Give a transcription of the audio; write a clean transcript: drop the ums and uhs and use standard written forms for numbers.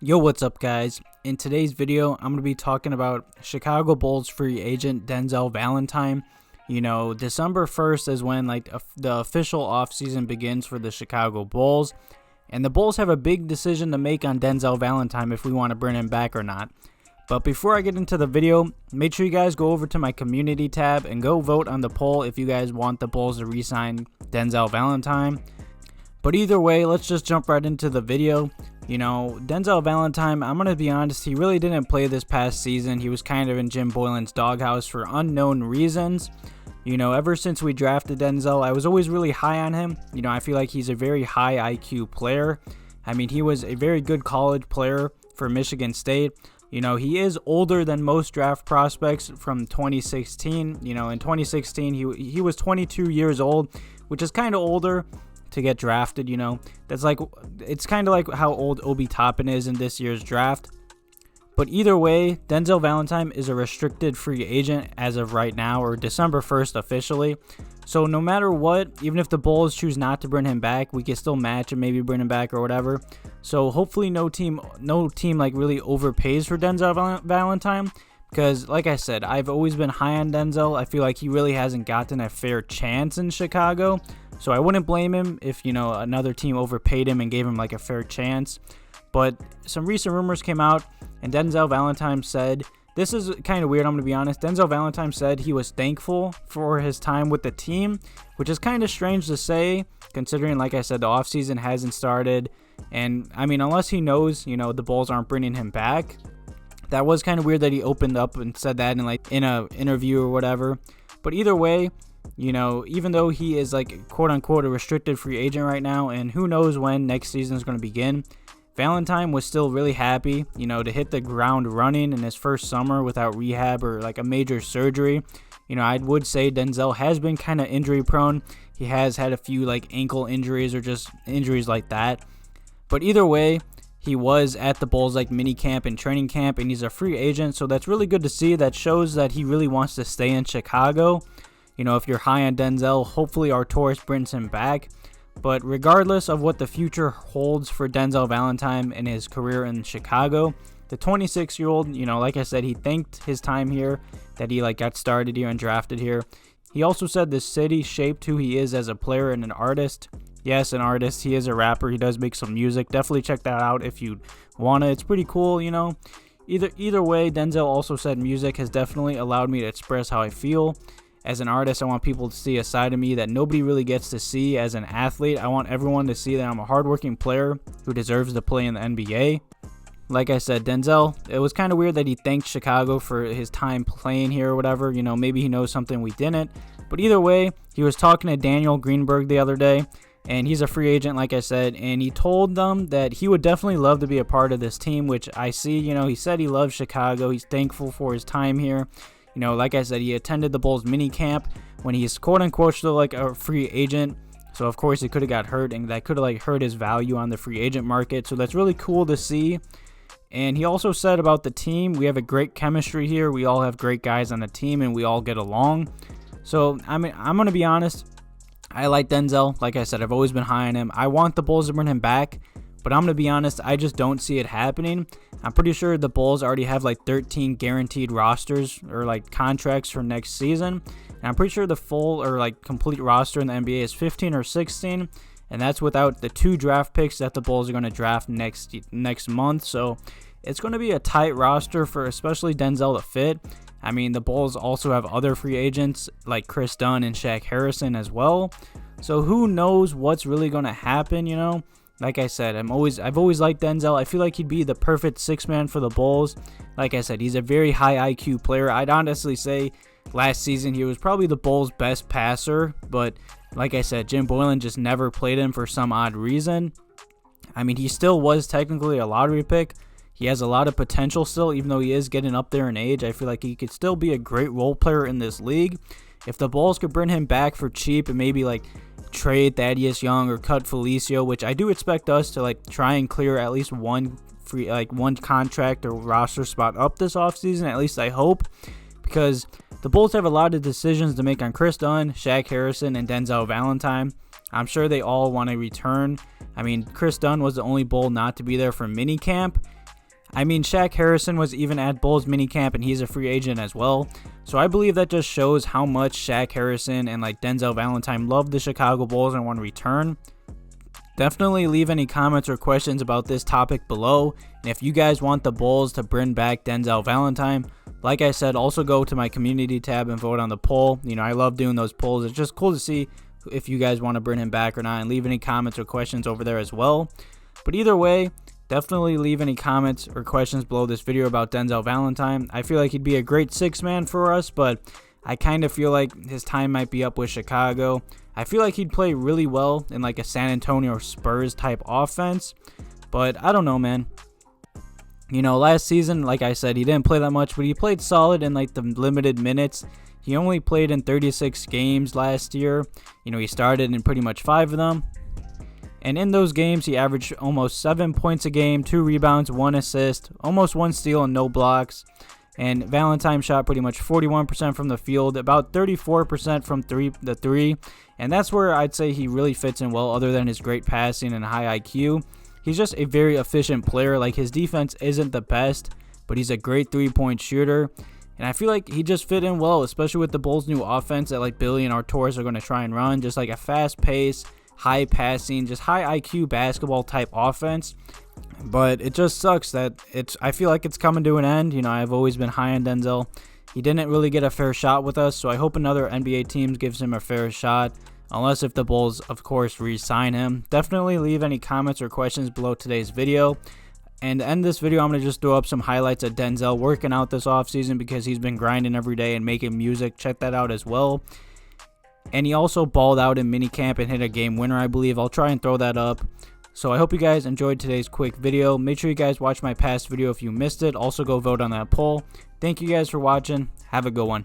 Yo, what's up guys? In today's video, I'm going to be talking about Chicago Bulls free agent Denzel Valentine. You know, December 1st is when the official offseason begins for the Chicago Bulls. And the Bulls have a big decision to make on Denzel Valentine if we want to bring him back or not. But before I get into the video, make sure you guys go over to my community tab and go vote on the poll if you guys want the Bulls to re-sign Denzel Valentine. But either way, let's just jump right into the video. You know, Denzel Valentine, I'm going to be honest, he really didn't play this past season. He was kind of in Jim Boylen's doghouse for unknown reasons. You know, ever since we drafted Denzel, I was always really high on him. You know, I feel like he's a very high IQ player. I mean, he was a very good college player for Michigan State. You know, he is older than most draft prospects from 2016. You know, in 2016, he was 22 years old, which is kind of older to get drafted. You know, that's like, it's kind of like how old Obi Toppin is in this year's draft. But either way, Denzel Valentine is a restricted free agent as of right now, or December 1st officially. So no matter what, even if the Bulls choose not to bring him back, we can still match and maybe bring him back or whatever. So hopefully no team like really overpays for Denzel Valentine, because like I said, I've always been high on Denzel. I feel like he really hasn't gotten a fair chance in Chicago. So I wouldn't blame him if, you know, another team overpaid him and gave him like a fair chance. But some recent rumors came out, and Denzel Valentine said, this is kind of weird, I'm going to be honest. Denzel Valentine said he was thankful for his time with the team, which is kind of strange to say, considering, like I said, the offseason hasn't started. And, I mean, unless he knows, you know, the Bulls aren't bringing him back. That was kind of weird that he opened up and said that in an interview or whatever. But either way, you know, even though he is like quote-unquote a restricted free agent right now, and who knows when next season is going to begin, Valentine was still really happy, you know, to hit the ground running in his first summer without rehab or like a major surgery. You know, I would say Denzel has been kind of injury prone. He has had a few like ankle injuries or just injuries like that. But either way, he was at the Bulls like mini camp and training camp, and he's a free agent. So that's really good to see. That shows that he really wants to stay in Chicago. You know, if you're high on Denzel, hopefully Arcidiacono brings him back. But regardless of what the future holds for Denzel Valentine and his career in Chicago, the 26-year-old, you know, like I said, he thanked his time here, that he like got started here and drafted here. He also said the city shaped who he is as a player and an artist. Yes, an artist. He is a rapper. He does make some music. Definitely check that out if you want to. It's pretty cool, you know. Either way, Denzel also said music has definitely allowed me to express how I feel. As an artist, I want people to see a side of me that nobody really gets to see as an athlete. I want everyone to see that I'm a hardworking player who deserves to play in the NBA. Like I said, Denzel, it was kind of weird that he thanked Chicago for his time playing here or whatever. You know, maybe he knows something we didn't. But either way, he was talking to Daniel Greenberg the other day, and he's a free agent, like I said, and he told them that he would definitely love to be a part of this team, which I see. You know, he said he loves Chicago. He's thankful for his time here. You know, like I said, he attended the Bulls mini camp when he's quote-unquote still like a free agent. So, of course, he could have got hurt, and that could have like hurt his value on the free agent market. So that's really cool to see. And he also said about the team, we have a great chemistry here. We all have great guys on the team, and we all get along. So, I mean, I'm going to be honest. I like Denzel. Like I said, I've always been high on him. I want the Bulls to bring him back. But I'm going to be honest, I just don't see it happening. I'm pretty sure the Bulls already have like 13 guaranteed rosters or like contracts for next season. And I'm pretty sure the full or like complete roster in the NBA is 15 or 16. And that's without the 2 draft picks that the Bulls are going to draft next month. So it's going to be a tight roster for especially Denzel to fit. I mean, the Bulls also have other free agents like Kris Dunn and Shaq Harrison as well. So who knows what's really going to happen, you know? Like I said, I've always liked Denzel. I feel like he'd be the perfect 6-man for the Bulls. Like I said, he's a very high IQ player. I'd honestly say last season he was probably the Bulls' best passer. But like I said, Jim Boylen just never played him for some odd reason. I mean, he still was technically a lottery pick. He has a lot of potential still, even though he is getting up there in age. I feel like he could still be a great role player in this league. If the Bulls could bring him back for cheap and maybe like trade Thaddeus Young or cut Felicio, which I do expect us to like try and clear at least one contract or roster spot up this offseason. At least I hope, because the Bulls have a lot of decisions to make on Kris Dunn, Shaq Harrison, and Denzel Valentine. I'm sure they all want to return. I mean, Kris Dunn was the only Bull not to be there for minicamp. I mean, Shaq Harrison was even at Bulls minicamp, and he's a free agent as well. So I believe that just shows how much Shaq Harrison and like Denzel Valentine love the Chicago Bulls and want to return. Definitely leave any comments or questions about this topic below. And if you guys want the Bulls to bring back Denzel Valentine, like I said, also go to my community tab and vote on the poll. You know, I love doing those polls. It's just cool to see if you guys want to bring him back or not, and leave any comments or questions over there as well. But either way, definitely leave any comments or questions below this video about Denzel Valentine. I feel like he'd be a great six-man for us, but I kind of feel like his time might be up with Chicago. I feel like he'd play really well in like a San Antonio Spurs type offense, but I don't know, man. You know, last season, like I said, he didn't play that much, but he played solid in like the limited minutes. He only played in 36 games last year. You know, he started in pretty much 5 of them. And in those games, he averaged almost 7 points a game, 2 rebounds, 1 assist, almost 1 steal, and no blocks. And Valentine shot pretty much 41% from the field, about 34% from the three. And that's where I'd say he really fits in well, other than his great passing and high IQ. He's just a very efficient player. Like, his defense isn't the best, but he's a great 3-point shooter. And I feel like he just fit in well, especially with the Bulls' new offense that like Billy and Arturas are going to try and run. Just like a fast pace, high passing, just high IQ basketball type offense. But it just sucks that I feel like it's coming to an end. You know, I've always been high on Denzel. He didn't really get a fair shot with us, so I hope another NBA team gives him a fair shot. Unless if the Bulls, of course, re-sign him. Definitely leave any comments or questions below today's video. And to end this video, I'm going to just throw up some highlights of Denzel working out this offseason, because he's been grinding every day and making music. Check that out as well. And he also balled out in minicamp and hit a game winner, I believe. I'll try and throw that up. So I hope you guys enjoyed today's quick video. Make sure you guys watch my past video if you missed it. Also go vote on that poll. Thank you guys for watching. Have a good one.